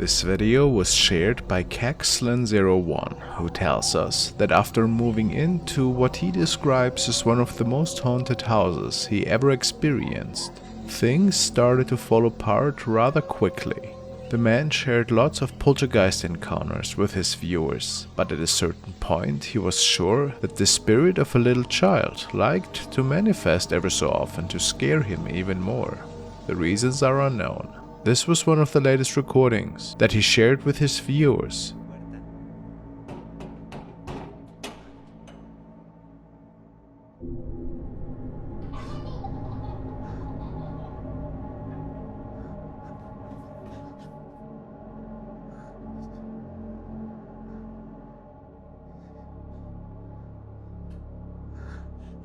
This video was shared by Caxlin01, who tells us that after moving into what he describes as one of the most haunted houses he ever experienced, things started to fall apart rather quickly. The man shared lots of poltergeist encounters with his viewers, but at a certain point he was sure that the spirit of a little child liked to manifest ever so often to scare him even more. The reasons are unknown. This was one of the latest recordings that he shared with his viewers.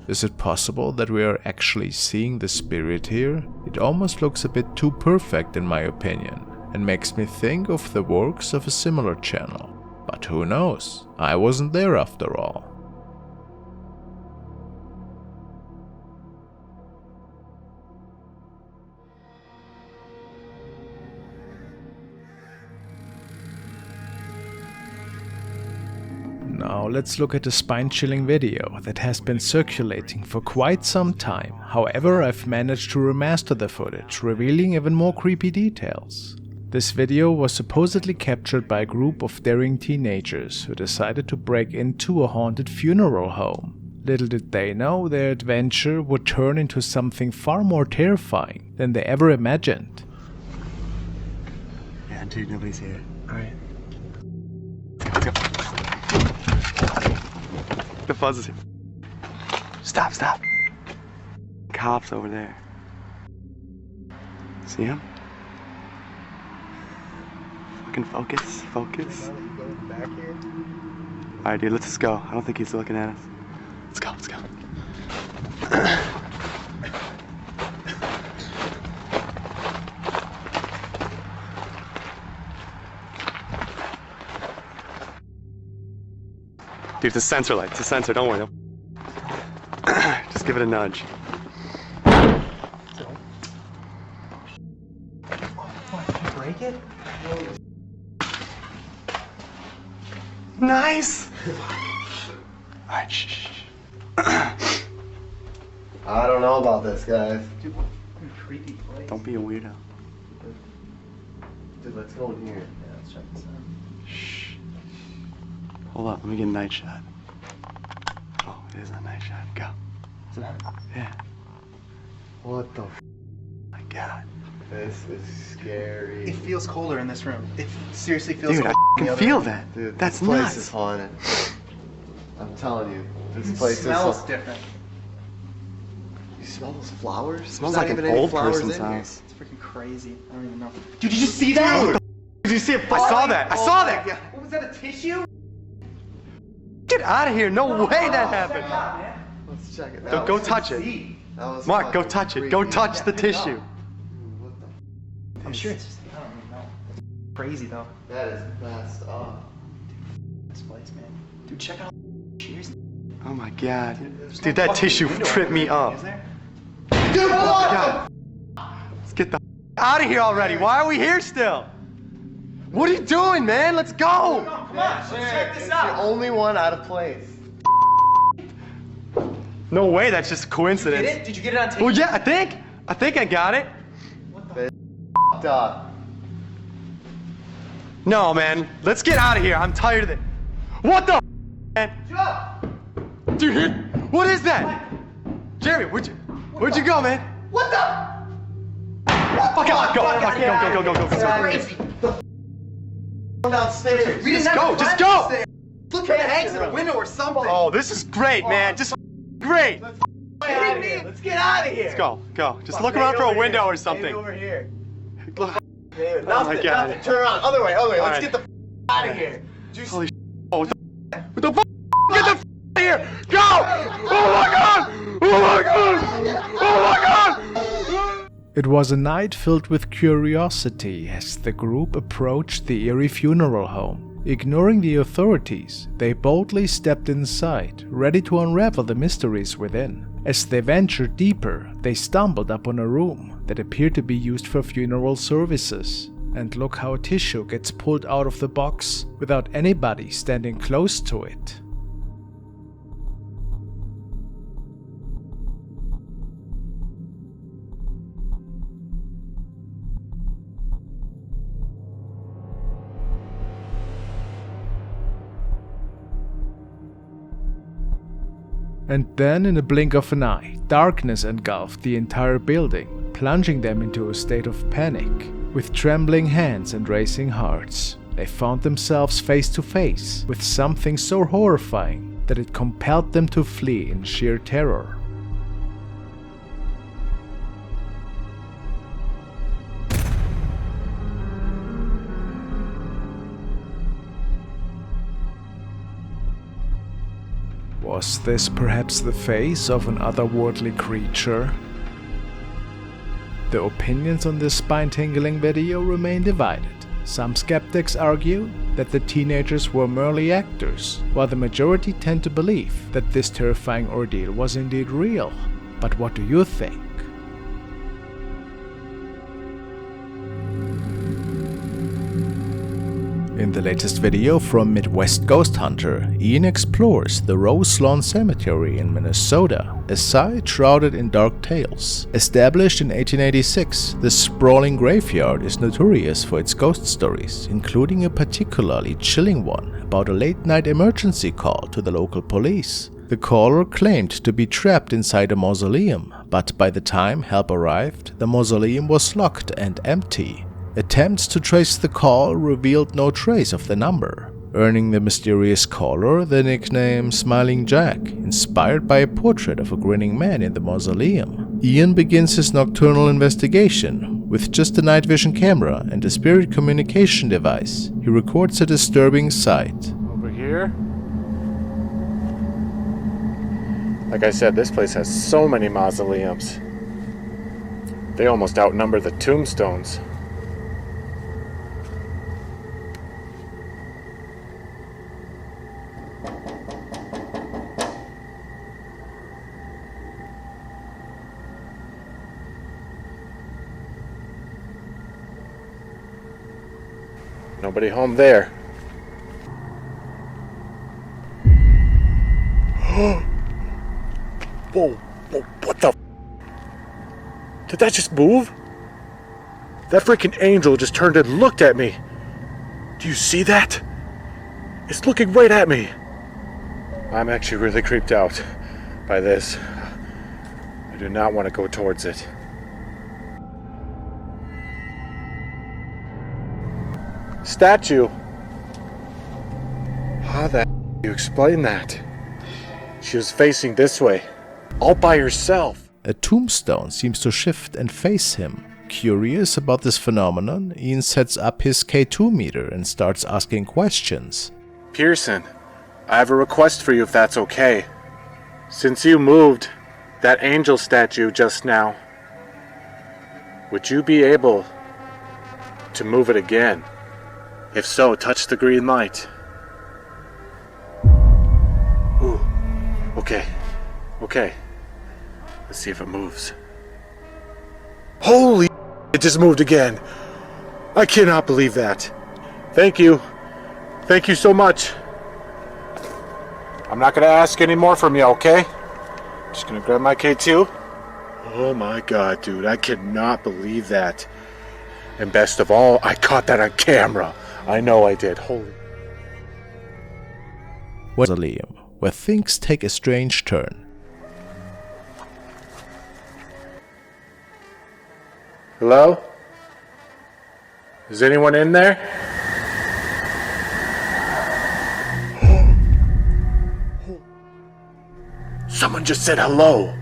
Is it possible that we are actually seeing the spirit here? It almost looks a bit too perfect in my opinion, and makes me think of the works of a similar channel. But who knows? I wasn't there after all. Now let's look at a spine-chilling video that has been circulating for quite some time. However, I've managed to remaster the footage, revealing even more creepy details. This video was supposedly captured by a group of daring teenagers who decided to break into a haunted funeral home. Little did they know their adventure would turn into something far more terrifying than they ever imagined. Yeah, dude, nobody's here. Alright. Let's go. The fuzz is here. Stop, stop. Cops over there. See him? Fucking focus, focus. Alright, dude, let's just go. I don't think he's looking at us. Let's go, let's go. Dude, it's a sensor light. It's a sensor. Don't worry. Just give it a nudge. Break it? Nice! Alright, shh. I don't know about this, guys. Dude, what a creepy place. Don't be a weirdo. Dude, let's go in here. Yeah, let's check this out. Shh. Hold up, let me get a night shot. Oh, it is a night shot. Go. Is it on? Yeah. What the My God. This is scary. It feels colder in this room. It seriously feels Dude, colder. I can feel that. Dude, that's this place nuts. is haunted. I'm telling you, this It place smells is different. You smell those flowers? It smells There's like not an even any old flowers person's in here. house. It's freaking crazy. I don't even know. Dude, did you see that? Dude. Did you see it? I saw that. I saw that. Yeah. What was that, a tissue? Get out of here. No way that happened. Check it out, man. Let's check it. Go, go touch it. See. That was Mark, go fucking touch it. Go creepy. touch the Yeah, pick it up. tissue. What the? I'm sure it's just, I don't even know. It's crazy though. That is messed up. This place, man. Dude, check out cheers. Oh my God. There's Dude, no that fucking tissue window tripped me or up. anything, is there? Dude, what God. Let's get the out of here already. Why are we here still? What are you doing, man? Let's go. Come on, let's check this It's the out. only one out of place. No way. That's just a coincidence. Get it? Did you get it on tape? Well, yeah, I think I got it. Fucked up. No, man. Let's get out of here. I'm tired of it. What the man? Joe! Dude, here. What is that? Jeremy, where'd you go, man? What the? Fuck out. Go. Fuck Fuck, out. go. That's Go. crazy. Downstairs. We didn't Just have go. to Just climb go. upstairs. Look at the hangs in the window or something. Oh, this is great, man. Just great. Let's get out of here. Let's get out of here. Let's go. Just look around for a window or something. Over here. Look. David, Oh my nothing, God. nothing. Turn around. Other way. Let's right. get the out of here. Holy oh, what the fuck? Get the out of here. Go. Oh my God. Oh my God. Oh my God. It was a night filled with curiosity as the group approached the eerie funeral home. Ignoring the authorities, they boldly stepped inside, ready to unravel the mysteries within. As they ventured deeper, they stumbled upon a room that appeared to be used for funeral services. And look how tissue gets pulled out of the box without anybody standing close to it. And then, in a blink of an eye, darkness engulfed the entire building, plunging them into a state of panic. With trembling hands and racing hearts, they found themselves face to face with something so horrifying that it compelled them to flee in sheer terror. Was this perhaps the face of an otherworldly creature? The opinions on this spine-tingling video remain divided. Some skeptics argue that the teenagers were merely actors, while the majority tend to believe that this terrifying ordeal was indeed real. But what do you think? In the latest video from Midwest Ghost Hunter, Ian explores the Rose Lawn Cemetery in Minnesota, a site shrouded in dark tales. Established in 1886, this sprawling graveyard is notorious for its ghost stories, including a particularly chilling one about a late-night emergency call to the local police. The caller claimed to be trapped inside a mausoleum, but by the time help arrived, the mausoleum was locked and empty. Attempts to trace the call revealed no trace of the number, earning the mysterious caller the nickname Smiling Jack, inspired by a portrait of a grinning man in the mausoleum. Ian begins his nocturnal investigation. With just a night vision camera and a spirit communication device, he records a disturbing sight. Over here? Like I said, this place has so many mausoleums. They almost outnumber the tombstones. Nobody home there. Whoa, what the f? Did that just move? That freaking angel just turned and looked at me. Do you see that? It's looking right at me. I'm actually really creeped out by this. I do not want to go towards it. Statue. How the do you explain that? She was facing this way, all by herself. A tombstone seems to shift and face him. Curious about this phenomenon, Ian sets up his K2 meter and starts asking questions. Pearson, I have a request for you if that's okay. Since you moved that angel statue just now, would you be able to move it again? If so, touch the green light. Ooh, okay. Let's see if it moves. Holy, it just moved again. I cannot believe that. Thank you. Thank you so much. I'm not gonna ask any more from you, okay? Just gonna grab my K2. Oh my god, dude, I cannot believe that. And best of all, I caught that on camera. I know I did. Holy. Mausoleum, where things take a strange turn. Hello? Is anyone in there? Someone just said hello.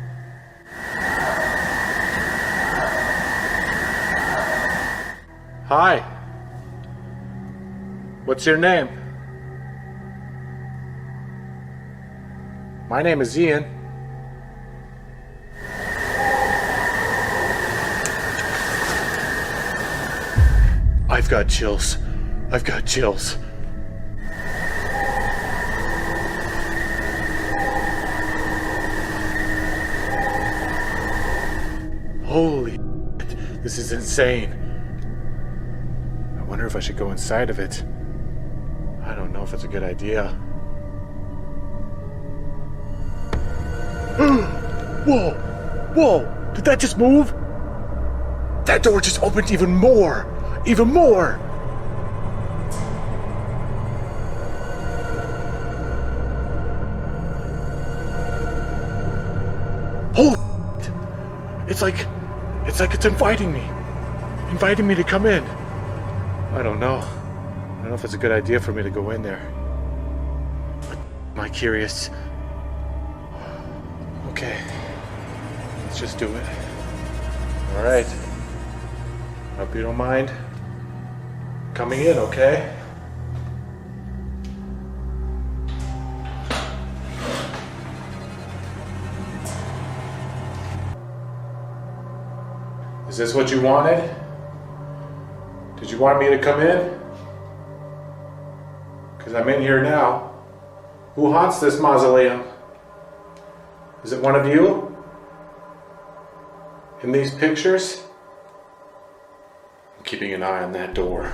Hi. What's your name? My name is Ian. I've got chills. Holy shit, this is insane. wonder if I should go inside of it. I don't know if it's a good idea. Whoa! Whoa! Did that just move? That door just opened even more! Even more! Holy shit. It's like it's inviting me to come in. I don't know if it's a good idea for me to go in there. But am I curious? Okay, let's just do it. All right. Hope you don't mind coming in, okay? Is this what you wanted? Did you want me to come in? Because I'm in here now. Who haunts this mausoleum? Is it one of you? In these pictures? I'm keeping an eye on that door.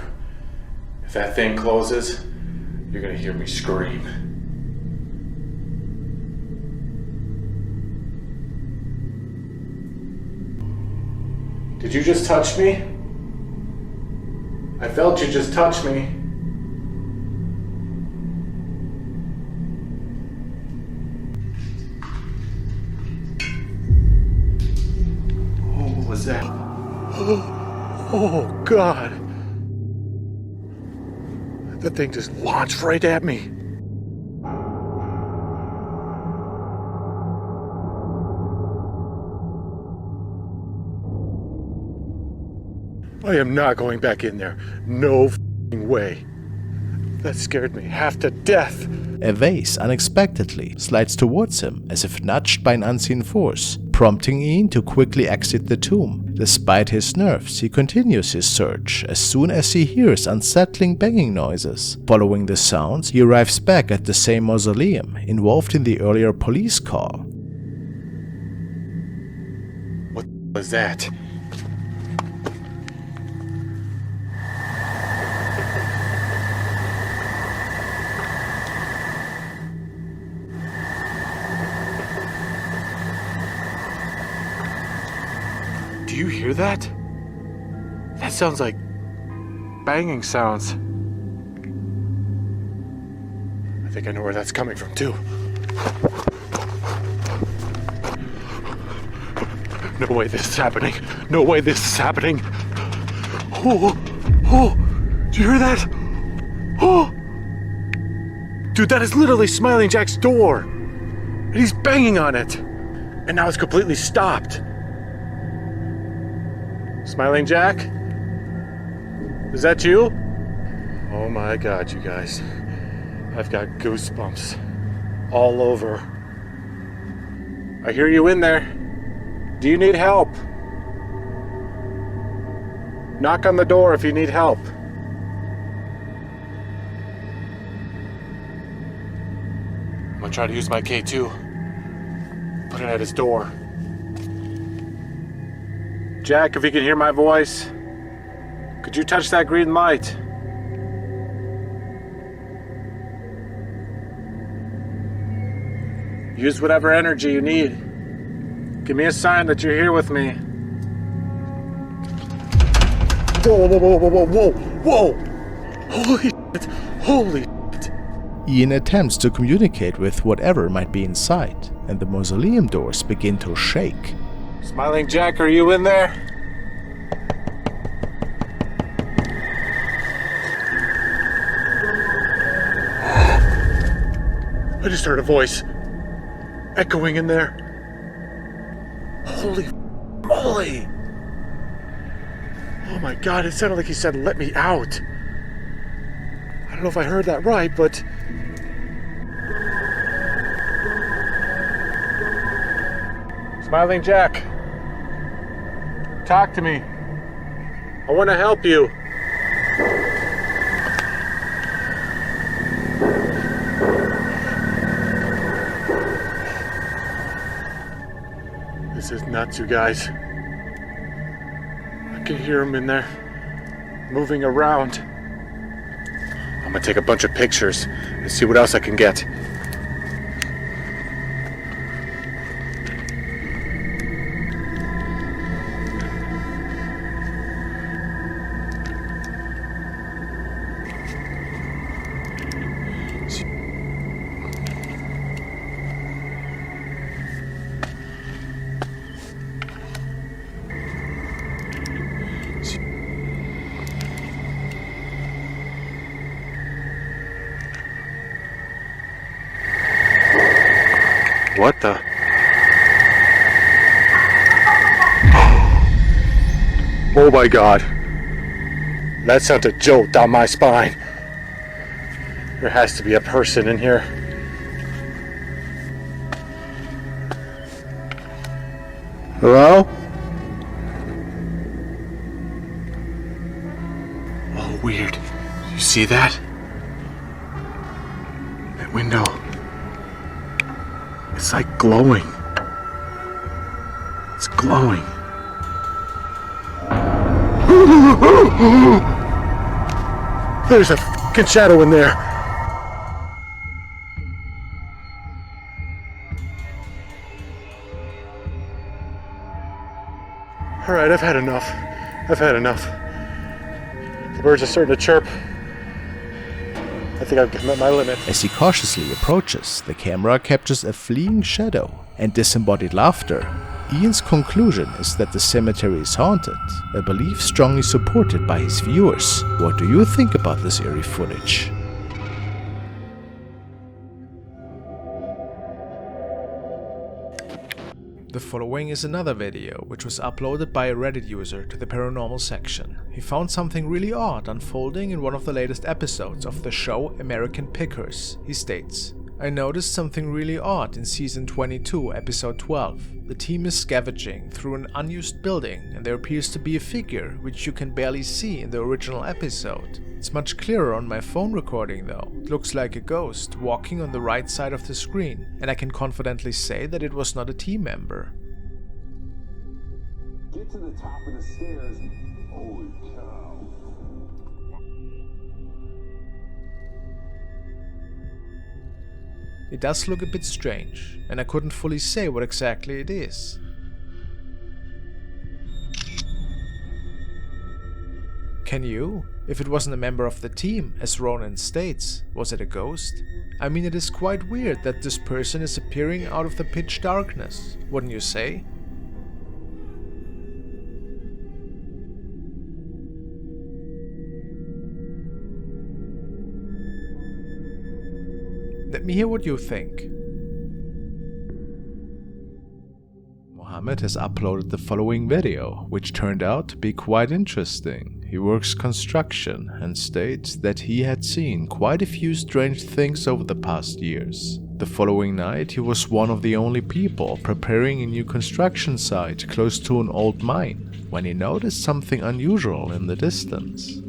If that thing closes, you're gonna hear me scream. Did you just touch me? I felt you just touch me. Oh, what was that? Oh, God. That thing just launched right at me. I am not going back in there. No f***ing way. That scared me half to death. A vase unexpectedly slides towards him as if nudged by an unseen force, prompting Ian to quickly exit the tomb. Despite his nerves, he continues his search as soon as he hears unsettling banging noises. Following the sounds, he arrives back at the same mausoleum involved in the earlier police call. What was that? Do you hear that? That sounds like banging sounds. I think I know where that's coming from too. No way this is happening. No way this is happening. Oh, oh, do you hear that? Oh, dude, that is literally Smiling Jack's door. And he's banging on it. And now it's completely stopped. Smiling Jack? Is that you? Oh my God, you guys. I've got goosebumps all over. I hear you in there. Do you need help? Knock on the door if you need help. I'm gonna try to use my K2. Put it at his door. Jack, if you can hear my voice, could you touch that green light? Use whatever energy you need. Give me a sign that you're here with me. Whoa, whoa, whoa, whoa, whoa, whoa, whoa! Holy shit, holy shit. Ian attempts to communicate with whatever might be inside, and the mausoleum doors begin to shake. Smiling Jack, are you in there? I just heard a voice echoing in there. Holy moly! Oh my God, it sounded like he said, "Let me out." I don't know if I heard that right, but... Smiling Jack, talk to me. I want to help you. This is nuts, you guys. I can hear him in there, moving around. I'm gonna take a bunch of pictures and see what else I can get. What the? Oh my God. That sent a jolt down my spine. There has to be a person in here. Hello? Oh, weird. You see that? That window. It's like glowing. It's glowing. There's a fucking shadow in there. Alright, I've had enough. I've had enough. The birds are starting to chirp. I think I've met my limit. As he cautiously approaches, the camera captures a fleeing shadow and disembodied laughter. Ian's conclusion is that the cemetery is haunted, a belief strongly supported by his viewers. What do you think about this eerie footage? The following is another video which was uploaded by a Reddit user to the paranormal section. He found something really odd unfolding in one of the latest episodes of the show American Pickers. He states, "I noticed something really odd in season 22, episode 12. The team is scavenging through an unused building and there appears to be a figure which you can barely see in the original episode. It's much clearer on my phone recording though. It looks like a ghost walking on the right side of the screen, and I can confidently say that it was not a team member." Get to the top of the stairs. Holy cow. It does look a bit strange, and I couldn't fully say what exactly it is. Can you? If it wasn't a member of the team, as Ronan states, was it a ghost? I mean, it is quite weird that this person is appearing out of the pitch darkness, wouldn't you say? Let me hear what you think. Mohammed has uploaded the following video, which turned out to be quite interesting. He works construction and states that he had seen quite a few strange things over the past years. The following night, he was one of the only people preparing a new construction site close to an old mine when he noticed something unusual in the distance.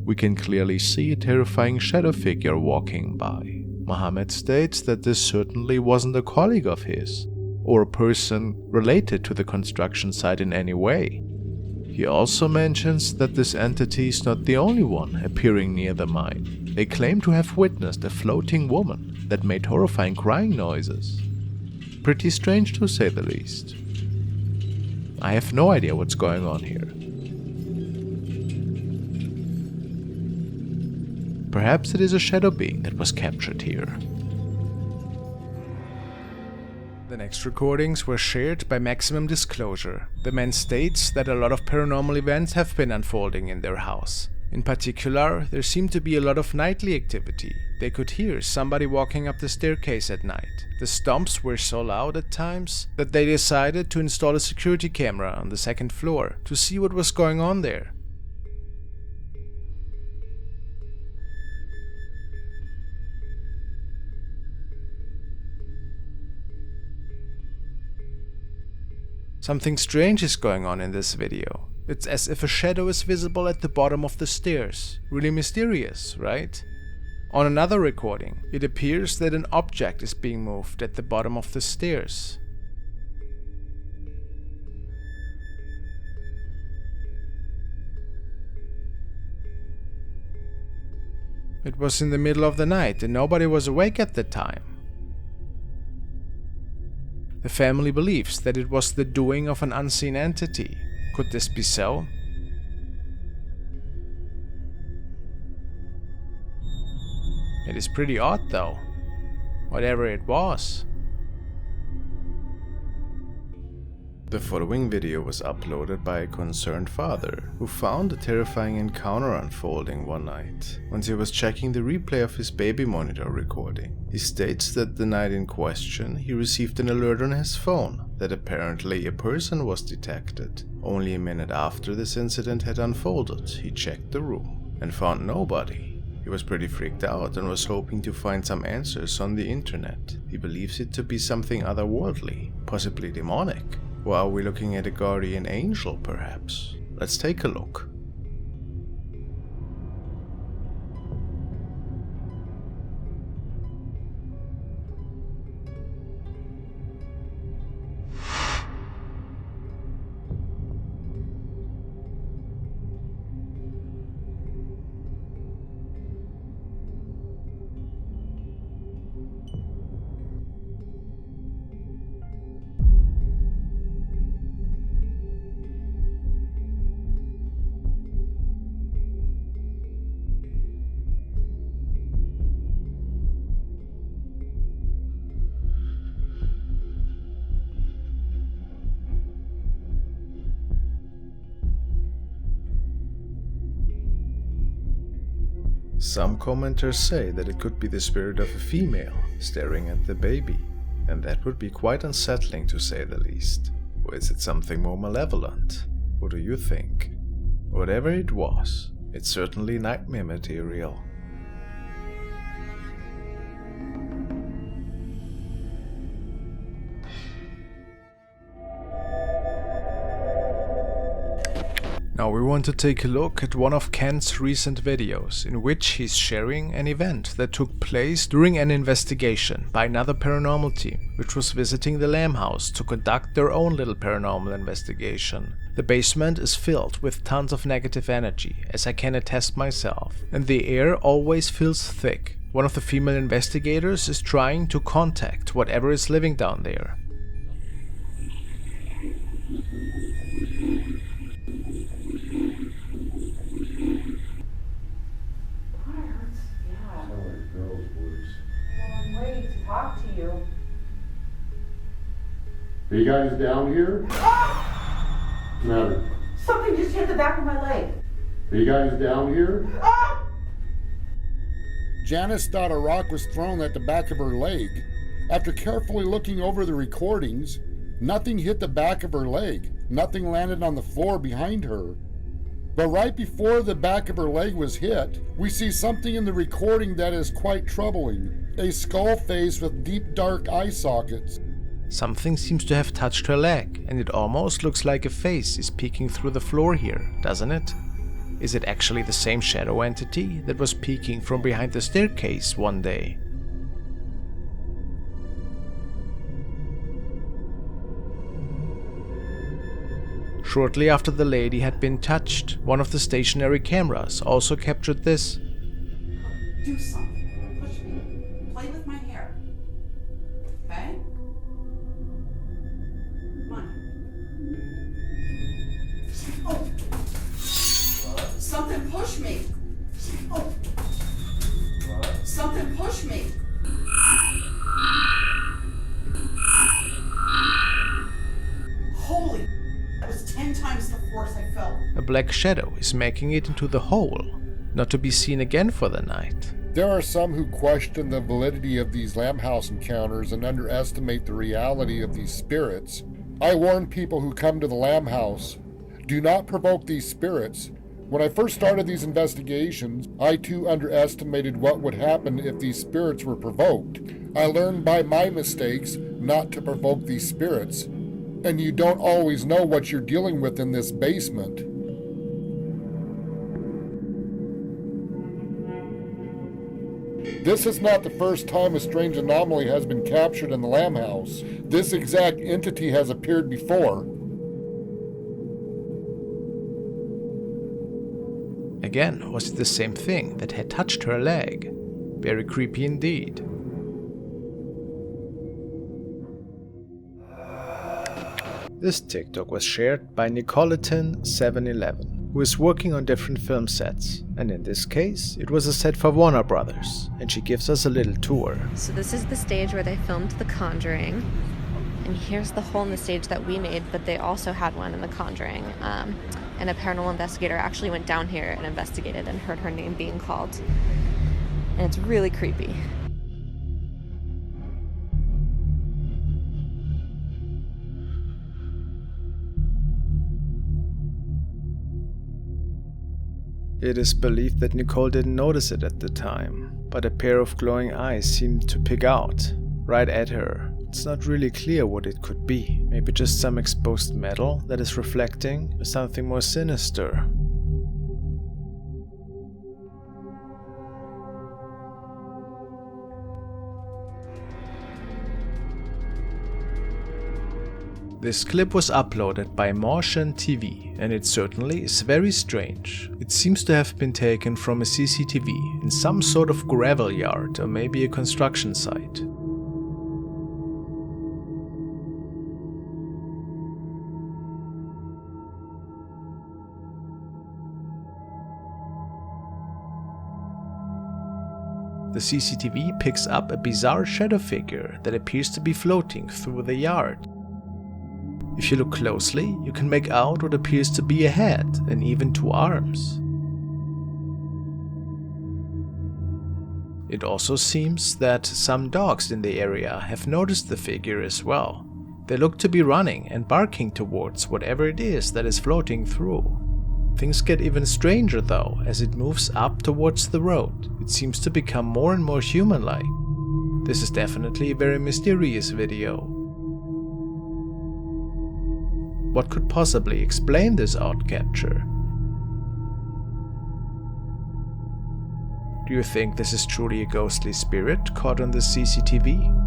We can clearly see a terrifying shadow figure walking by. Mohammed states that this certainly wasn't a colleague of his, or a person related to the construction site in any way. He also mentions that this entity is not the only one appearing near the mine. They claim to have witnessed a floating woman that made horrifying crying noises. Pretty strange to say the least. I have no idea what's going on here. Perhaps it is a shadow being that was captured here. The next recordings were shared by Maximum Disclosure. The man states that a lot of paranormal events have been unfolding in their house. In particular, there seemed to be a lot of nightly activity. They could hear somebody walking up the staircase at night. The stomps were so loud at times that they decided to install a security camera on the second floor to see what was going on there. Something strange is going on in this video. It's as if a shadow is visible at the bottom of the stairs. Really mysterious, right? On another recording, it appears that an object is being moved at the bottom of the stairs. It was in the middle of the night and nobody was awake at the time. The family believes that it was the doing of an unseen entity. Could this be so? It is pretty odd though, whatever it was. The following video was uploaded by a concerned father who found a terrifying encounter unfolding one night once he was checking the replay of his baby monitor recording. He states that the night in question he received an alert on his phone that apparently a person was detected. Only a minute after this incident had unfolded, he checked the room and found nobody. He was pretty freaked out and was hoping to find some answers on the internet. He believes it to be something otherworldly, possibly demonic. Or are we looking at a guardian angel, perhaps? Let's take a look. Some commenters say that it could be the spirit of a female staring at the baby, and that would be quite unsettling to say the least. Or is it something more malevolent? What do you think? Whatever it was, it's certainly nightmare material. Now we want to take a look at one of Ken's recent videos in which he's sharing an event that took place during an investigation by another paranormal team which was visiting the Lamb House to conduct their own little paranormal investigation. The basement is filled with tons of negative energy, as I can attest myself, and the air always feels thick. One of the female investigators is trying to contact whatever is living down there. Talk to you. Are you guys down here? What's the matter? Something just hit the back of my leg. Are you guys down here? Janice thought a rock was thrown at the back of her leg. After carefully looking over the recordings, nothing hit the back of her leg. Nothing landed on the floor behind her. But right before the back of her leg was hit, we see something in the recording that is quite troubling. A skull face with deep dark eye sockets. Something seems to have touched her leg, and it almost looks like a face is peeking through the floor here, doesn't it? Is it actually the same shadow entity that was peeking from behind the staircase one day? Shortly after the lady had been touched, one of the stationary cameras also captured this. Do something. Push me. Play with my hair. Okay? Come on. Oh. Something push me. Oh. Something push me. Holy, that was 10 times the force I felt. A black shadow is making it into the hole, not to be seen again for the night. There are some who question the validity of these Lamb House encounters and underestimate the reality of these spirits. I warn people who come to the Lamb House, do not provoke these spirits. When I first started these investigations, I too underestimated what would happen if these spirits were provoked. I learned by my mistakes not to provoke these spirits. And you don't always know what you're dealing with in this basement. This is not the first time a strange anomaly has been captured in the Lamb House. This exact entity has appeared before. Again, was it the same thing that had touched her leg? Very creepy indeed. This TikTok was shared by Nicoleton711, who is working on different film sets, and in this case, it was a set for Warner Brothers, and she gives us a little tour. So this is the stage where they filmed The Conjuring, and here's the hole in the stage that we made, but they also had one in The Conjuring, and a paranormal investigator actually went down here and investigated and heard her name being called, and it's really creepy. It is believed that Nicole didn't notice it at the time, but a pair of glowing eyes seemed to pick out, right at her. It's not really clear what it could be. Maybe just some exposed metal that is reflecting, or something more sinister. This clip was uploaded by FrostmareTV, and it certainly is very strange. It seems to have been taken from a CCTV in some sort of gravel yard or maybe a construction site. The CCTV picks up a bizarre shadow figure that appears to be floating through the yard. If you look closely, you can make out what appears to be a head and even two arms. It also seems that some dogs in the area have noticed the figure as well. They look to be running and barking towards whatever it is that is floating through. Things get even stranger though as it moves up towards the road. It seems to become more and more human-like. This is definitely a very mysterious video. What could possibly explain this odd capture? Do you think this is truly a ghostly spirit caught on the CCTV?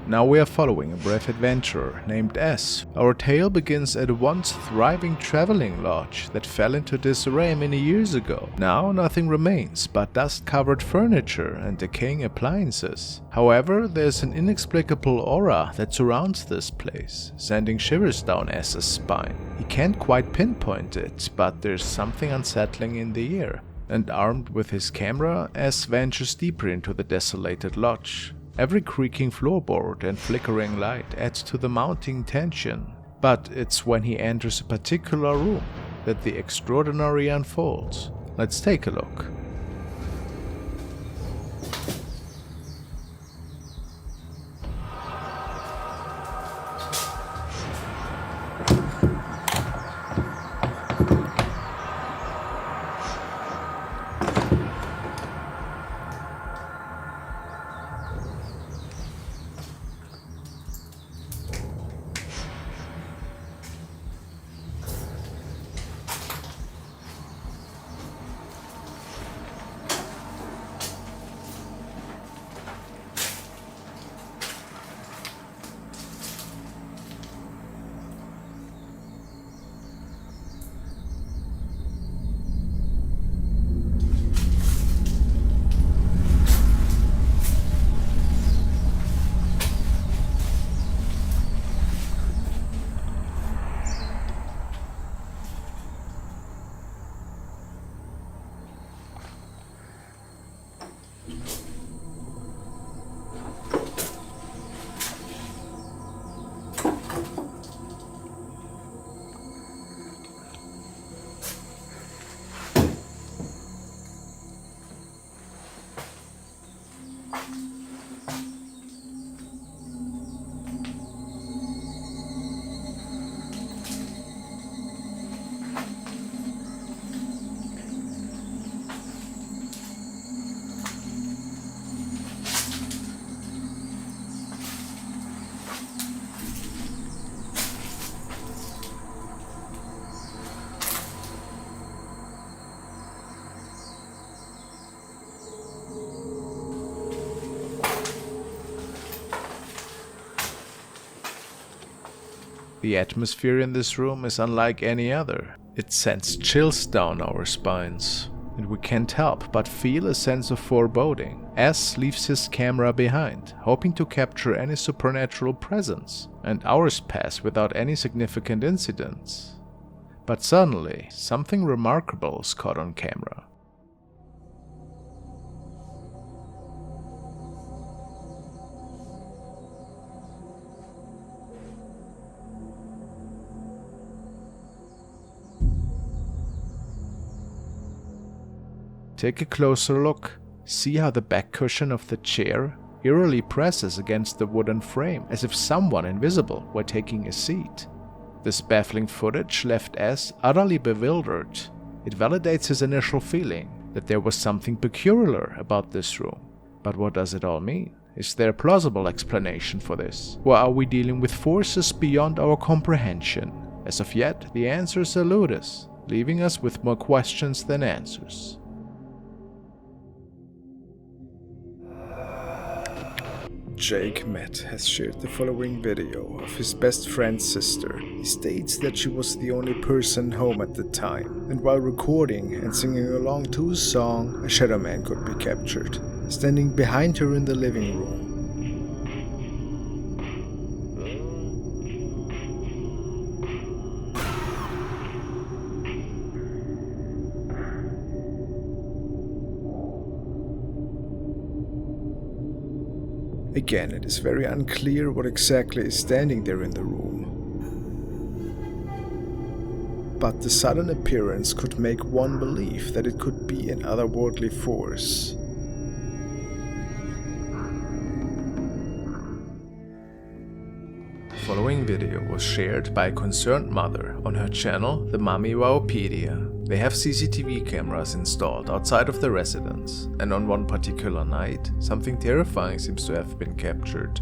Now we are following a brave adventurer named S. Our tale begins at a once thriving traveling lodge that fell into disarray many years ago. Now nothing remains but dust-covered furniture and decaying appliances. However, there's an inexplicable aura that surrounds this place, sending shivers down S's spine. He can't quite pinpoint it, but there's something unsettling in the air. And armed with his camera, S ventures deeper into the desolated lodge. Every creaking floorboard and flickering light adds to the mounting tension, but it's when he enters a particular room that the extraordinary unfolds. Let's take a look. The atmosphere in this room is unlike any other. It sends chills down our spines, and we can't help but feel a sense of foreboding. S leaves his camera behind, hoping to capture any supernatural presence, and hours pass without any significant incidents. But suddenly, something remarkable is caught on camera. Take a closer look. See how the back cushion of the chair eerily presses against the wooden frame, as if someone invisible were taking a seat. This baffling footage left S utterly bewildered. It validates his initial feeling that there was something peculiar about this room. But what does it all mean? Is there a plausible explanation for this? Or are we dealing with forces beyond our comprehension? As of yet, the answers elude us, leaving us with more questions than answers. Jake Matt has shared the following video of his best friend's sister. He states that she was the only person home at the time, and while recording and singing along to his song, a shadow man could be captured, standing behind her in the living room. Again, it is very unclear what exactly is standing there in the room. But the sudden appearance could make one believe that it could be an otherworldly force. The following video was shared by a concerned mother on her channel, the Mommy Wowpedia. They have CCTV cameras installed outside of the residence, and on one particular night, something terrifying seems to have been captured.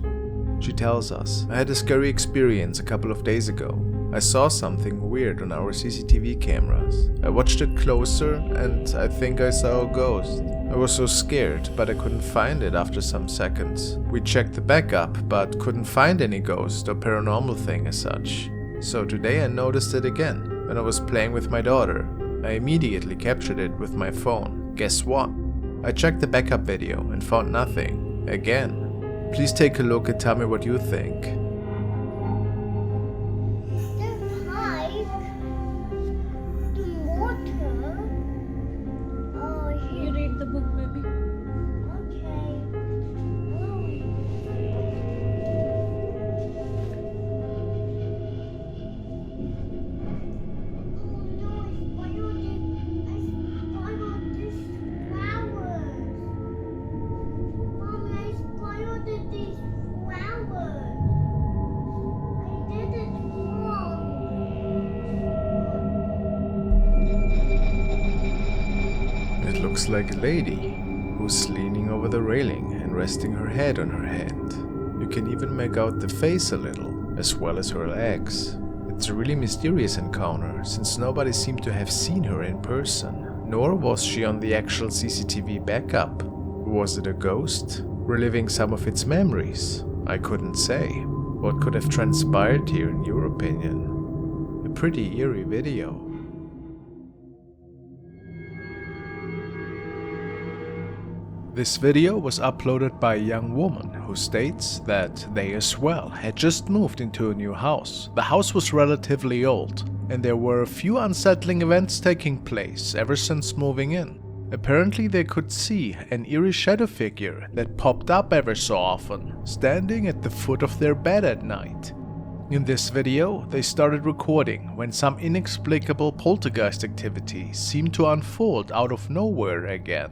She tells us, "I had a scary experience a couple of days ago. I saw something weird on our CCTV cameras. I watched it closer and I think I saw a ghost. I was so scared, but I couldn't find it after some seconds. We checked the backup, but couldn't find any ghost or paranormal thing as such. So today I noticed it again, when I was playing with my daughter. I immediately captured it with my phone. Guess what? I checked the backup video and found nothing. Again. Please take a look and tell me what you think." It looks like a lady who's leaning over the railing and resting her head on her hand. You can even make out the face a little, as well as her legs. It's a really mysterious encounter, since nobody seemed to have seen her in person, nor was she on the actual CCTV backup. Was it a ghost, reliving some of its memories? I couldn't say. What could have transpired here in your opinion? A pretty eerie video. This video was uploaded by a young woman who states that they as well had just moved into a new house. The house was relatively old, and there were a few unsettling events taking place ever since moving in. Apparently they could see an eerie shadow figure that popped up ever so often, standing at the foot of their bed at night. In this video, they started recording when some inexplicable poltergeist activity seemed to unfold out of nowhere again.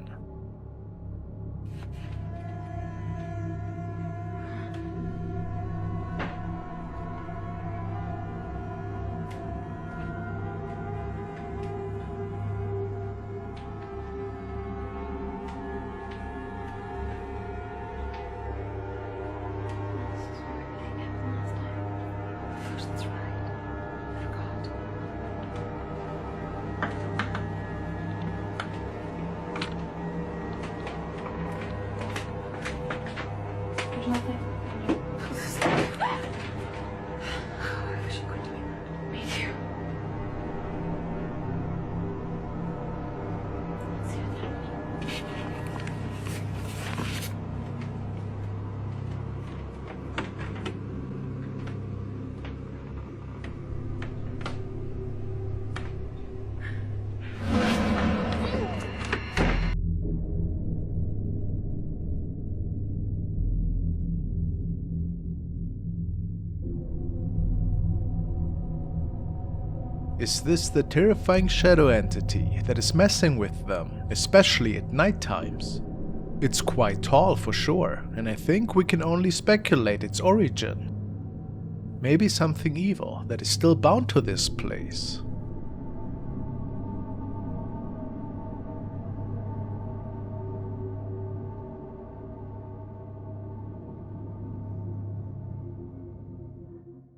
Is this the terrifying shadow entity that is messing with them, especially at night times? It's quite tall for sure, and I think we can only speculate its origin. Maybe something evil that is still bound to this place.